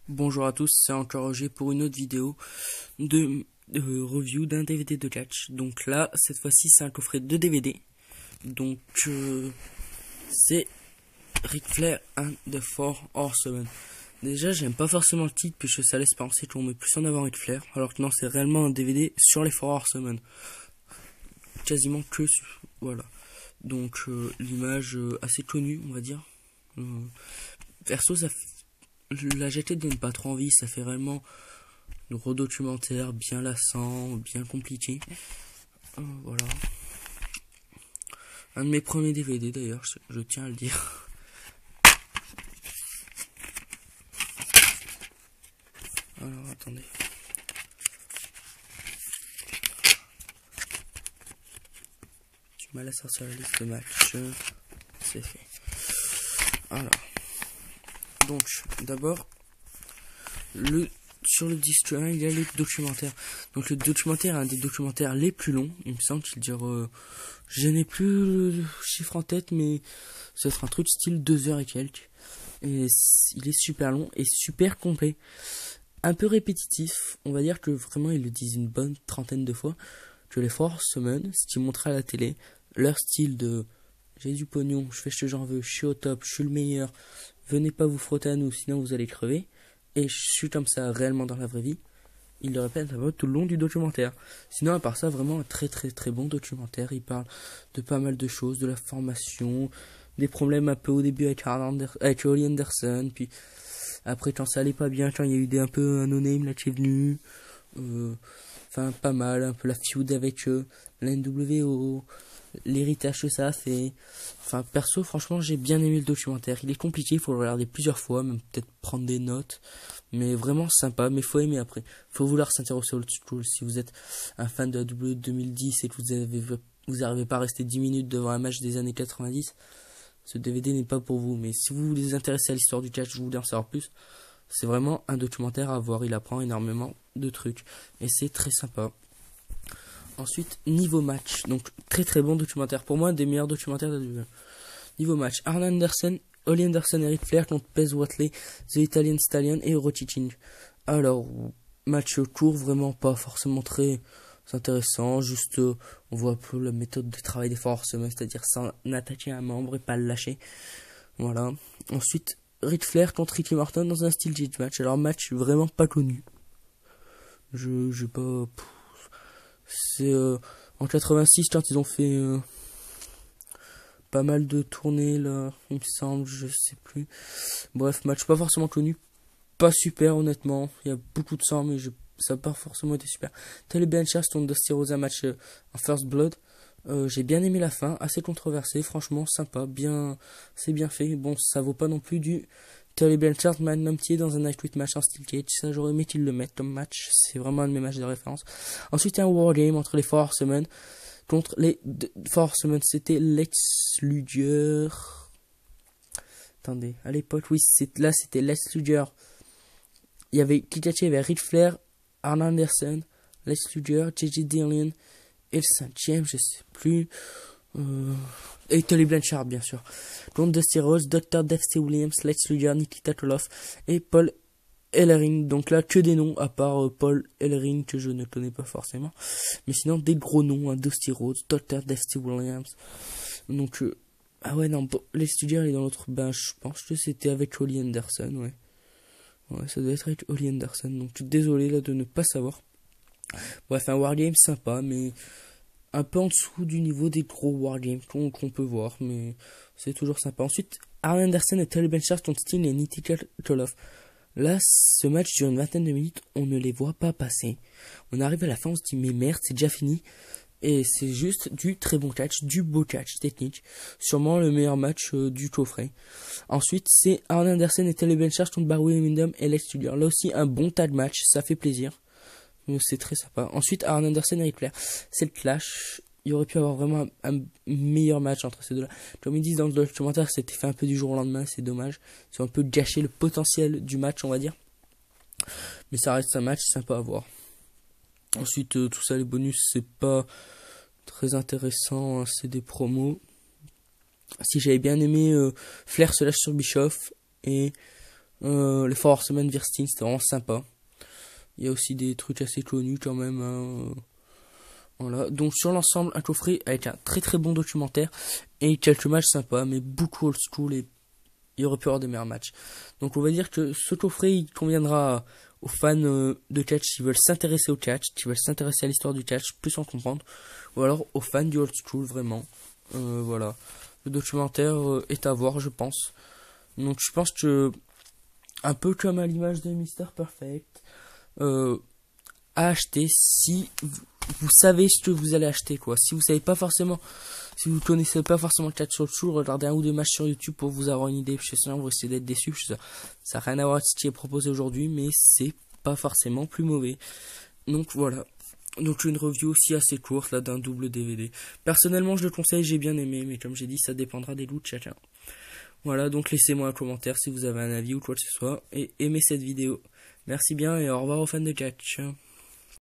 Bonjour à tous, c'est encore Roger pour une autre vidéo de review d'un DVD de catch. Donc là, cette fois-ci, c'est un coffret de DVD. Donc c'est Ric Flair and the Four Horsemen. Déjà, j'aime pas forcément le titre puisque ça laisse penser qu'on met plus en avant Ric Flair, alors que non, c'est réellement un DVD sur les Four Horsemen. Quasiment que voilà. Donc l'image assez connue, on va dire. Perso, la jaquette donne pas trop envie, ça fait vraiment le gros documentaire bien lassant, bien compliqué. Voilà. Un de mes premiers DVD d'ailleurs, je tiens à le dire. Alors attendez. J'ai mal à sortir la liste de matchs. C'est fait. Alors. Donc, d'abord, sur le disque 1, il y a le documentaire. Donc le documentaire est un des documentaires les plus longs, il me semble qu'il dure... je n'ai plus le chiffre en tête, mais ça sera un truc style 2 heures et quelques. Et il est super long et super complet. Un peu répétitif, on va dire que vraiment ils le disent une bonne trentaine de fois, que les Four Horsemen, ce qu'ils montrent à la télé, leur style de j'ai du pognon, je fais ce que j'en veux, je suis au top, je suis le meilleur, venez pas vous frotter à nous sinon vous allez crever, et je suis comme ça réellement dans la vraie vie, ils le répètent tout le long du documentaire. Sinon à part ça, vraiment un très très très bon documentaire. Il parle de pas mal de choses, de la formation, des problèmes un peu au début avec Holly Anderson, puis après quand ça allait pas bien, quand il y a eu un peu un no-name là qui est venu, enfin pas mal, un peu la feud avec la NWO, l'héritage que ça a fait. Enfin perso franchement j'ai bien aimé le documentaire. Il est compliqué, il faut le regarder plusieurs fois, même peut-être prendre des notes. Mais vraiment sympa, mais faut aimer après. Faut vouloir s'intéresser au old school. Si vous êtes un fan de la WWE 2010 et que vous arrivez pas à rester 10 minutes devant un match des années 90, ce DVD n'est pas pour vous. Mais si vous vous intéressez à l'histoire du catch, vous voulez en savoir plus, c'est vraiment un documentaire à voir. Il apprend énormément de trucs. Et c'est très sympa. Ensuite, niveau match. Donc, très très bon documentaire. Pour moi, un des meilleurs documentaires de la WWE. Niveau match, Arn Anderson, Holly Anderson et Ric Flair contre Pez Whatley, The Italian Stallion et Rochi King. Alors, match court, vraiment pas forcément très intéressant, juste on voit un peu la méthode de travail des Four Horsemen, c'est-à-dire s'en attaquer à un membre et pas le lâcher. Voilà. Ensuite, Ric Flair contre Ricky Morton dans un style cage match. Alors, match vraiment pas connu. Je pas... C'est en 86 quand ils ont fait... pas mal de tournées là, il me semble, je sais plus. Bref, match pas forcément connu, pas super honnêtement. Il y a beaucoup de sang, mais ça n'a pas forcément été super. Tully Blanchard contre Dusty Rhodes, un match en First Blood. J'ai bien aimé la fin, assez controversé, franchement sympa, c'est bien fait. Bon, ça vaut pas non plus du Tully Blanchard Magnum TA dans un Nightweight match en Steel Cage. Ça, j'aurais aimé qu'ils le mettent comme match. C'est vraiment un de mes matchs de référence. Ensuite, un War Game entre les Four Horsemen contre les Four Horsemen, c'était Lex Luger. Attendez, à l'époque, oui, c'était Lex Luger. Il y avait Kikachi, il y avait Ric Flair, Arn Anderson, Lex Luger, JJ Dillon, et le 5ème, je sais plus. Et Tully Blanchard, bien sûr. Contre Dusty Rhodes, Dr. Dusty Williams, Lex Luger, Nikita Koloff et Paul Ellering. Donc là, que des noms, à part Paul Ellering, que je ne connais pas forcément. Mais sinon, des gros noms, hein, Dusty Rhodes, Dr. Dusty Williams. Donc, ah ouais, non, les studios, il est dans l'autre. Ben, je pense que c'était avec Holly Anderson, ouais. Ouais, ça doit être avec Holly Anderson. Donc, je suis désolé là de ne pas savoir. Bref, un Wargame sympa, mais un peu en dessous du niveau des gros Wargames qu'on peut voir, mais c'est toujours sympa. Ensuite, Arn Anderson et Tully Blanchard contre Sting et Nikita Koloff. Là, ce match dure une vingtaine de minutes, on ne les voit pas passer. On arrive à la fin, on se dit, mais merde, c'est déjà fini. Et c'est juste du très bon catch, du beau catch technique. Sûrement le meilleur match du coffret. Ensuite, c'est Arn Anderson et Tully Blanchard contre Barry Windham et Lex Luger. Là aussi, un bon tag match, ça fait plaisir. C'est très sympa. Ensuite, Arn Anderson et Ric Flair. C'est le clash. Il y aurait pu avoir vraiment un meilleur match entre ces deux-là. Comme ils disent dans le documentaire, c'était fait un peu du jour au lendemain, c'est dommage. Ils ont un peu gâché le potentiel du match, on va dire. Mais ça reste un match sympa à voir. Ensuite, tout ça, les bonus, c'est pas très intéressant, hein, c'est des promos. Si j'avais bien aimé Flair se lâche sur Bischoff et Les Four Horsemen Virsting, c'était vraiment sympa. Il y a aussi des trucs assez connus quand même. Hein. Voilà. Donc sur l'ensemble, un coffret avec un très très bon documentaire et quelques matchs sympas, mais beaucoup old school et il aurait pu avoir des meilleurs matchs. Donc on va dire que ce coffret il conviendra aux fans de catch qui veulent s'intéresser au catch, qui veulent s'intéresser à l'histoire du catch, plus en comprendre, ou alors aux fans du old school vraiment. Voilà. Le documentaire est à voir, je pense. Donc je pense que un peu comme à l'image de Mister Perfect, à acheter si vous savez ce que vous allez acheter quoi. Si vous savez pas forcément, si vous connaissez pas forcément le catch sur le show, regardez un ou deux matchs sur YouTube pour vous avoir une idée. Je sais sinon vous risquez d'être déçu. Ça n'a rien à voir avec ce qui est proposé aujourd'hui, mais c'est pas forcément plus mauvais. Donc voilà. Donc une review aussi assez courte là d'un double DVD. Personnellement je le conseille, j'ai bien aimé, mais comme j'ai dit ça dépendra des goûts de chacun. Voilà, donc laissez-moi un commentaire si vous avez un avis ou quoi que ce soit et aimez cette vidéo. Merci bien et au revoir aux fans de catch.